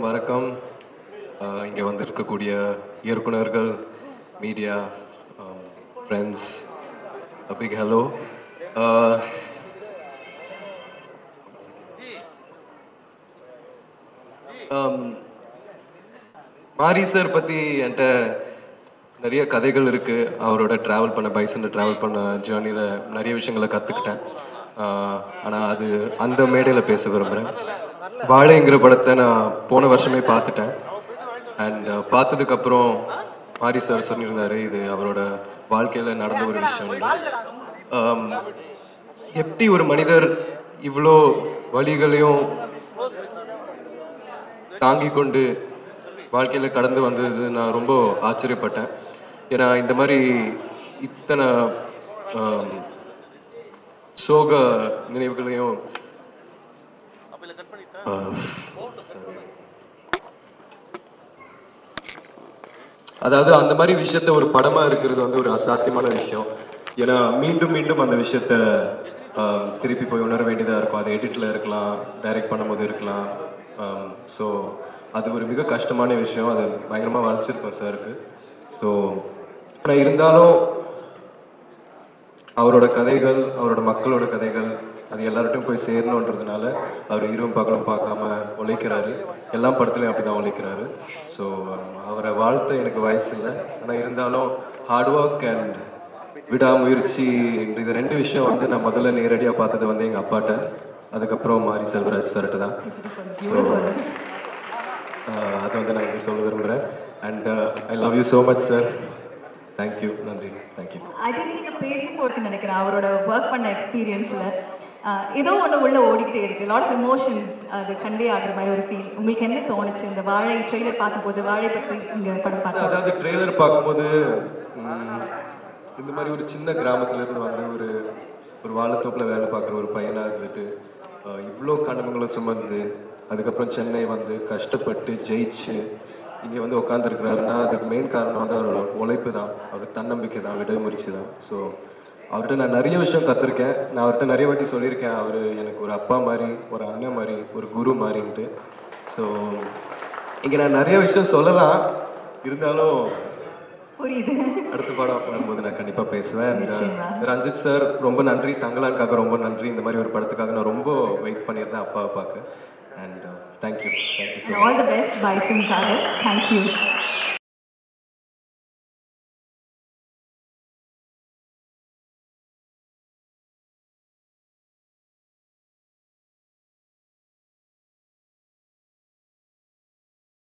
வணக்கம். இங்கே வந்திருக்கக்கூடிய இயக்குனர்கள், மீடியா, ஃப்ரெண்ட்ஸ், பிக் ஹலோ. மாரி சார் பற்றி என்கிட்ட நிறைய கதைகள் இருக்குது. அவரோட ட்ராவல் பண்ண பைசனில் ட்ராவல் பண்ண ஜேர்னியில் நிறைய விஷயங்களை கற்றுக்கிட்டேன். ஆனால் அது அந்த மேடையில் பேச விரும்புகிறேன். வாழைங்கிற படத்தை நான் போன வருஷமே பார்த்துட்டேன். அண்ட் பார்த்ததுக்கப்புறம் மாரி சார் சொல்லியிருந்தார், இது அவரோட வாழ்க்கையில் நடந்த ஒரு விஷயம். எப்படி ஒரு மனிதர் இவ்வளோ வழிகளையும் தாங்கி கொண்டு வாழ்க்கையில் கடந்து வந்தது நான் ரொம்ப ஆச்சரியப்பட்டேன். ஏன்னா இந்த மாதிரி இத்தனை சோக நினைவுகளையும் அதாவது அந்த மாதிரி விஷயத்த ஒரு படமாக இருக்கிறது வந்து ஒரு அசாத்தியமான விஷயம். ஏன்னா மீண்டும் மீண்டும் அந்த விஷயத்த திருப்பி போய் உணர வேண்டியதாக இருக்கும். அது எடிட்டில் இருக்கலாம், டைரக்ட் பண்ணும்போது இருக்கலாம். ஸோ அது ஒரு மிக கஷ்டமான விஷயம். அது பயங்கரமாக வளர்ச்சிருக்கோம் சாருக்கு. ஸோ ஆனால் இருந்தாலும் அவரோட கதைகள், அவரோட மக்களோட கதைகள் அது எல்லார்ட்டையும் போய் சேரணுன்றதுனால அவர் இரவும் பகலும் பார்க்காம உழைக்கிறாரு. எல்லா படத்துலையும் அப்படி தான் உழைக்கிறாரு. ஸோ அவரை வாழ்த்த எனக்கு வயசு இல்லை. ஆனால் இருந்தாலும் ஹார்ட் ஒர்க் அண்ட் விடாமுயற்சி இது ரெண்டு விஷயம் வந்து நான் முதல்ல நேரடியாக பார்த்தது வந்து எங்கள் அப்பாட்ட, அதுக்கப்புறம் மாரி செல்வராஜ் சார்கிட்ட தான். ஸோ அது வந்து நான் இங்கே சொல்ல விரும்புகிறேன். And I love you so much sir. Thank you, நன்றி, தேங்க்யூ. ஐ திங்க் நீங்கள் பேசும்போது நினைக்கிறேன் அவரோட ஒர்க் பண்ண எக்ஸ்பீரியன்ஸில் ஏதோ ஒன்று உள்ள ஓடிக்கிட்டே இருக்குது. லாட் ஆஃப் எமோஷன்ஸ் அது கன்வே ஆகுற மாதிரி ஒரு ஃபீல். உங்களுக்கு என்ன தோணுச்சு இந்த வாழை ட்ரெய்லர் பார்க்கும்போது? வாழை பற்றி இங்கே படம் பார்க்க, அதாவது ட்ரெய்லர் பார்க்கும்போது இந்த மாதிரி ஒரு சின்ன கிராமத்துலேருந்து வந்து ஒரு வாழைத்தோப்பில் வேலை பார்க்குற ஒரு பையனாக இருந்துட்டு இவ்வளோ கனவுகளை சுமந்து அதுக்கப்புறம் சென்னை வந்து கஷ்டப்பட்டு ஜெயிச்சு இங்கே வந்து உட்காந்துருக்கிறாருன்னா அதுக்கு மெயின் காரணம் வந்து அவரோட உழைப்பு தான், அவரோட தன்னம்பிக்கை தான், விடாமுயற்சி தான். ஸோ அவர்கிட்ட நான் நிறைய விஷயம் கற்றுருக்கேன். நான் அவர்கிட்ட நிறைய வாட்டி சொல்லியிருக்கேன், அவர் எனக்கு ஒரு அப்பா மாதிரி, ஒரு அண்ணன் மாதிரி, ஒரு குரு மாதிரின்ட்டு. ஸோ இங்கே நான் நிறைய விஷயம் சொல்லலாம், இருந்தாலும் புரியுது. அடுத்த படம் வரும்போது நான் கண்டிப்பாக பேசுவேன். ரஞ்சித் சார் ரொம்ப நன்றி, தங்கலானுக்காக ரொம்ப நன்றி. இந்த மாதிரி ஒரு படத்துக்காக நான் ரொம்ப வெயிட் பண்ணியிருந்தேன் அப்பாவை பார்க்க. And thank you, thank you so much. All the best பைசனுக்காக. தேங்க்யூ.